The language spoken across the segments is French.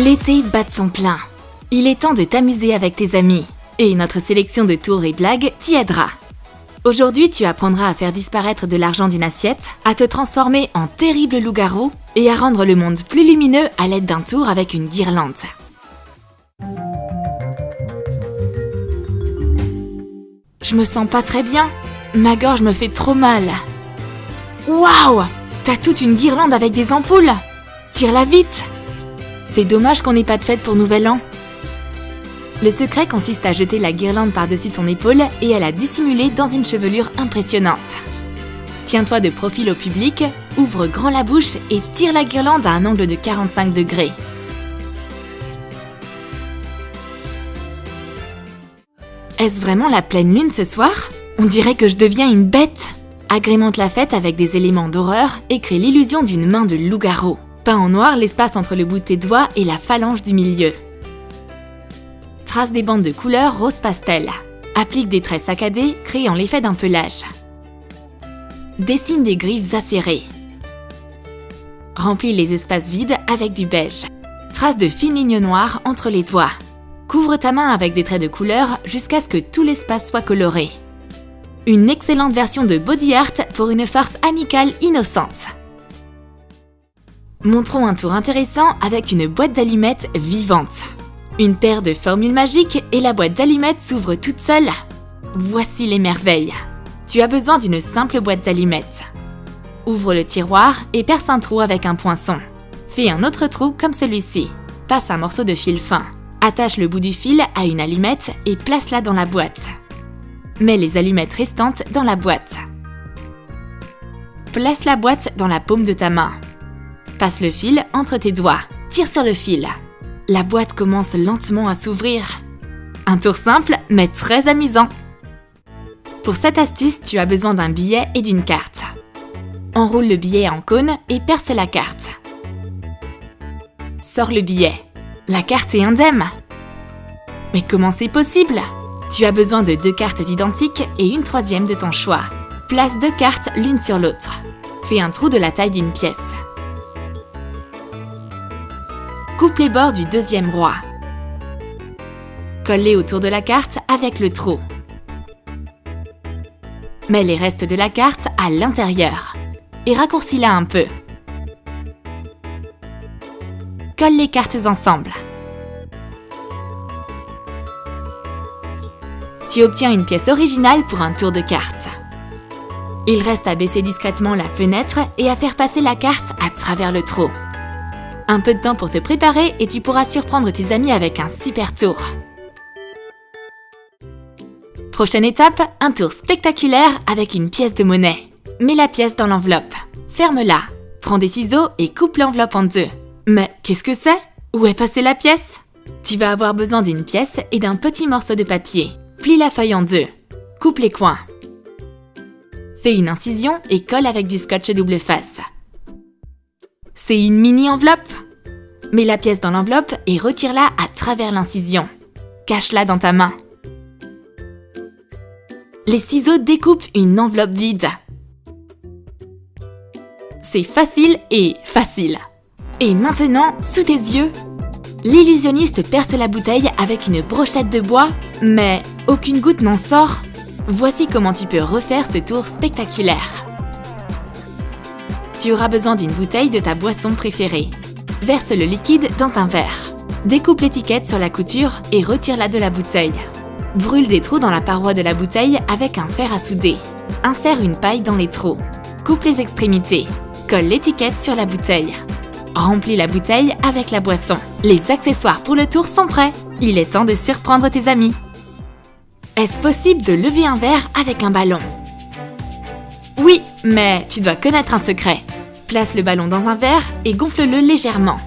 L'été bat de son plein. Il est temps de t'amuser avec tes amis. Et notre sélection de tours et blagues t'y aidera. Aujourd'hui, tu apprendras à faire disparaître de l'argent d'une assiette, à te transformer en terrible loup-garou et à rendre le monde plus lumineux à l'aide d'un tour avec une guirlande. Je me sens pas très bien. Ma gorge me fait trop mal. Waouh! T'as toute une guirlande avec des ampoules! Tire-la vite! C'est dommage qu'on n'ait pas de fête pour Nouvel An. Le secret consiste à jeter la guirlande par-dessus ton épaule et à la dissimuler dans une chevelure impressionnante. Tiens-toi de profil au public, ouvre grand la bouche et tire la guirlande à un angle de 45 degrés. Est-ce vraiment la pleine lune ce soir? On dirait que je deviens une bête. Agrémente la fête avec des éléments d'horreur et crée l'illusion d'une main de loup-garou. Peins en noir l'espace entre le bout de tes doigts et la phalange du milieu. Trace des bandes de couleur rose pastel. Applique des traits saccadés, créant l'effet d'un pelage. Dessine des griffes acérées. Remplis les espaces vides avec du beige. Trace de fines lignes noires entre les doigts. Couvre ta main avec des traits de couleur jusqu'à ce que tout l'espace soit coloré. Une excellente version de body art pour une farce amicale innocente. Montrons un tour intéressant avec une boîte d'allumettes vivante. Une paire de formules magiques et la boîte d'allumettes s'ouvre toute seule. Voici les merveilles. Tu as besoin d'une simple boîte d'allumettes. Ouvre le tiroir et perce un trou avec un poinçon. Fais un autre trou comme celui-ci. Passe un morceau de fil fin. Attache le bout du fil à une allumette et place-la dans la boîte. Mets les allumettes restantes dans la boîte. Place la boîte dans la paume de ta main. Passe le fil entre tes doigts. Tire sur le fil. La boîte commence lentement à s'ouvrir. Un tour simple, mais très amusant. Pour cette astuce, tu as besoin d'un billet et d'une carte. Enroule le billet en cône et perce la carte. Sors le billet. La carte est indemne. Mais comment c'est possible? Tu as besoin de 2 cartes identiques et une troisième de ton choix. Place 2 cartes l'une sur l'autre. Fais un trou de la taille d'une pièce. Coupe les bords du deuxième roi. Colle-les autour de la carte avec le trou. Mets les restes de la carte à l'intérieur et raccourcis-la un peu. Colle les cartes ensemble. Tu obtiens une pièce originale pour un tour de carte. Il reste à baisser discrètement la fenêtre et à faire passer la carte à travers le trou. Un peu de temps pour te préparer et tu pourras surprendre tes amis avec un super tour. Prochaine étape, un tour spectaculaire avec une pièce de monnaie. Mets la pièce dans l'enveloppe. Ferme-la. Prends des ciseaux et coupe l'enveloppe en 2. Mais qu'est-ce que c'est? Où est passée la pièce? Tu vas avoir besoin d'une pièce et d'un petit morceau de papier. Plie la feuille en 2. Coupe les coins. Fais une incision et colle avec du scotch double face. C'est une mini-enveloppe. Mets la pièce dans l'enveloppe et retire-la à travers l'incision. Cache-la dans ta main. Les ciseaux découpent une enveloppe vide. C'est facile et facile. Et maintenant, sous tes yeux, l'illusionniste perce la bouteille avec une brochette de bois, mais aucune goutte n'en sort. Voici comment tu peux refaire ce tour spectaculaire. Tu auras besoin d'une bouteille de ta boisson préférée. Verse le liquide dans un verre. Découpe l'étiquette sur la couture et retire-la de la bouteille. Brûle des trous dans la paroi de la bouteille avec un fer à souder. Insère une paille dans les trous. Coupe les extrémités. Colle l'étiquette sur la bouteille. Remplis la bouteille avec la boisson. Les accessoires pour le tour sont prêts. Il est temps de surprendre tes amis. Est-ce possible de lever un verre avec un ballon? Oui, mais tu dois connaître un secret. Place le ballon dans un verre et gonfle-le légèrement.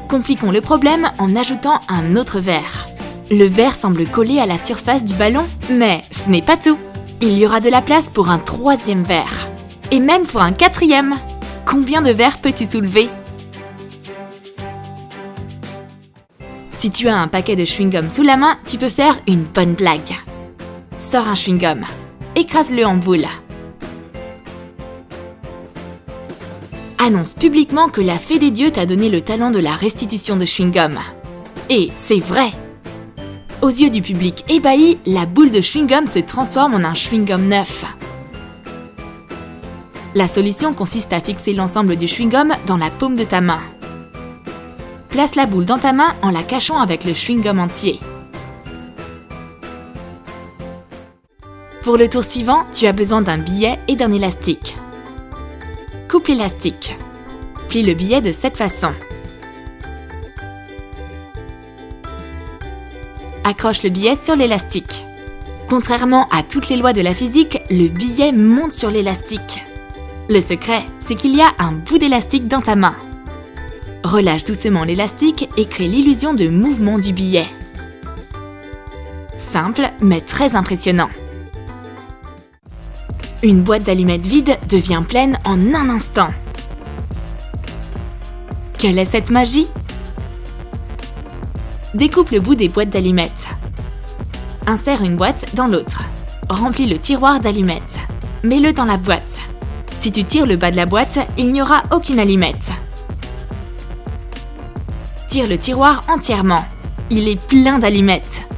Compliquons le problème en ajoutant un autre verre. Le verre semble collé à la surface du ballon, mais ce n'est pas tout. Il y aura de la place pour un 3e verre. Et même pour un 4e. Combien de verres peux-tu soulever? Si tu as un paquet de chewing-gum sous la main, tu peux faire une bonne blague. Sors un chewing-gum. Écrase-le en boule. annonce publiquement que la fée des dieux t'a donné le talent de la restitution de chewing-gum. Et c'est vrai! Aux yeux du public ébahi, la boule de chewing-gum se transforme en un chewing-gum neuf. La solution consiste à fixer l'ensemble du chewing-gum dans la paume de ta main. Place la boule dans ta main en la cachant avec le chewing-gum entier. Pour le tour suivant, tu as besoin d'un billet et d'un élastique. Coupe l'élastique. Plie le billet de cette façon. Accroche le billet sur l'élastique. Contrairement à toutes les lois de la physique, le billet monte sur l'élastique. Le secret, c'est qu'il y a un bout d'élastique dans ta main. Relâche doucement l'élastique et crée l'illusion de mouvement du billet. Simple, mais très impressionnant. Une boîte d'allumettes vide devient pleine en un instant. Quelle est cette magie? Découpe le bout des boîtes d'allumettes. Insère une boîte dans l'autre. Remplis le tiroir d'allumettes. Mets-le dans la boîte. Si tu tires le bas de la boîte, il n'y aura aucune allumette. Tire le tiroir entièrement. Il est plein d'allumettes.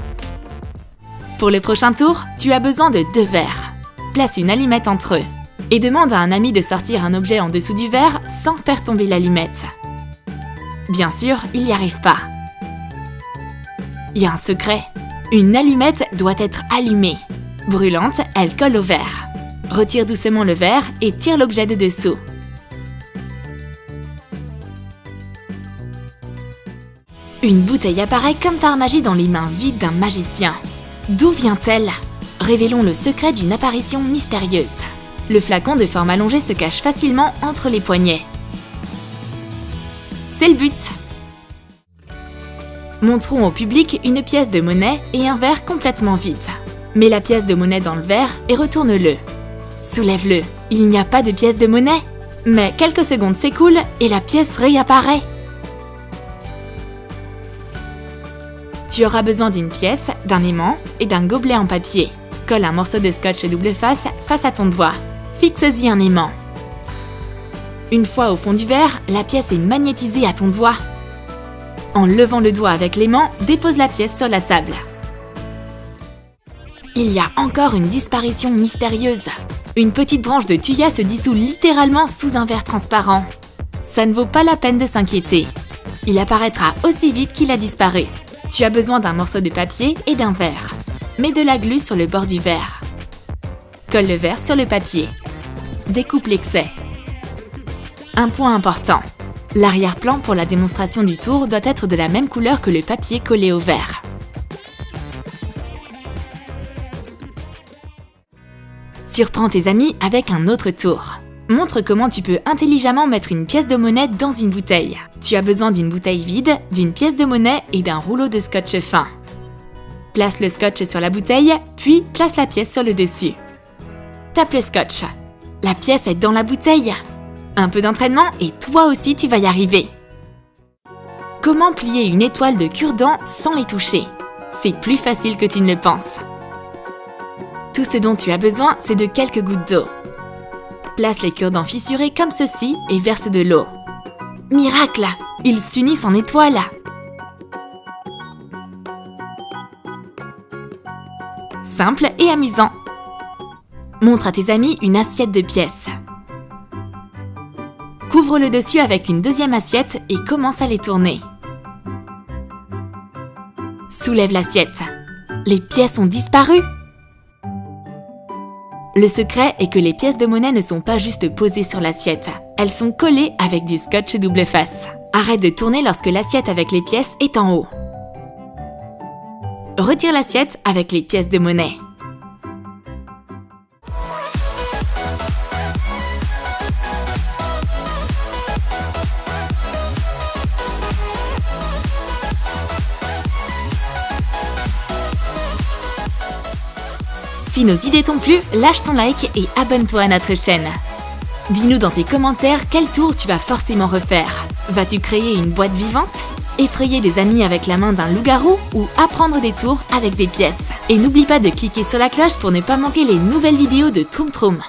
Pour le prochain tour, tu as besoin de 2 verres. Place une allumette entre eux. Et demande à un ami de sortir un objet en dessous du verre sans faire tomber l'allumette. Bien sûr, il n'y arrive pas. Il y a un secret. Une allumette doit être allumée. Brûlante, elle colle au verre. Retire doucement le verre et tire l'objet de dessous. Une bouteille apparaît comme par magie dans les mains vides d'un magicien. D'où vient-elle? Révélons le secret d'une apparition mystérieuse. Le flacon de forme allongée se cache facilement entre les poignets. C'est le but! Montrons au public une pièce de monnaie et un verre complètement vide. Mets la pièce de monnaie dans le verre et retourne-le. Soulève-le. Il n'y a pas de pièce de monnaie. Mais quelques secondes s'écoulent et la pièce réapparaît. Tu auras besoin d'une pièce, d'un aimant et d'un gobelet en papier. Colle un morceau de scotch double face à ton doigt. Fixe-y un aimant. Une fois au fond du verre, la pièce est magnétisée à ton doigt. En levant le doigt avec l'aimant, dépose la pièce sur la table. Il y a encore une disparition mystérieuse. Une petite branche de thuya se dissout littéralement sous un verre transparent. Ça ne vaut pas la peine de s'inquiéter. Il apparaîtra aussi vite qu'il a disparu. Tu as besoin d'un morceau de papier et d'un verre. Mets de la glu sur le bord du verre. Colle le verre sur le papier. Découpe l'excès. Un point important. L'arrière-plan pour la démonstration du tour doit être de la même couleur que le papier collé au verre. Surprends tes amis avec un autre tour. Montre comment tu peux intelligemment mettre une pièce de monnaie dans une bouteille. Tu as besoin d'une bouteille vide, d'une pièce de monnaie et d'un rouleau de scotch fin. Place le scotch sur la bouteille, puis place la pièce sur le dessus. Tape le scotch. La pièce est dans la bouteille. Un peu d'entraînement et toi aussi tu vas y arriver. Comment plier une étoile de cure-dents sans les toucher? C'est plus facile que tu ne le penses. Tout ce dont tu as besoin, c'est de quelques gouttes d'eau. Place les cure-dents fissurés comme ceci et verse de l'eau. Miracle! Ils s'unissent en étoiles. Simple et amusant. Montre à tes amis une assiette de pièces. Couvre le dessus avec une deuxième assiette et commence à les tourner. Soulève l'assiette. Les pièces ont disparu. Le secret est que les pièces de monnaie ne sont pas juste posées sur l'assiette. Elles sont collées avec du scotch double face. Arrête de tourner lorsque l'assiette avec les pièces est en haut. Retire l'assiette avec les pièces de monnaie. Si nos idées t'ont plu, lâche ton like et abonne-toi à notre chaîne. Dis-nous dans tes commentaires quel tour tu vas forcément refaire. Vas-tu créer une boîte vivante? Effrayer des amis avec la main d'un loup-garou ou apprendre des tours avec des pièces? Et n'oublie pas de cliquer sur la cloche pour ne pas manquer les nouvelles vidéos de Troum Troum.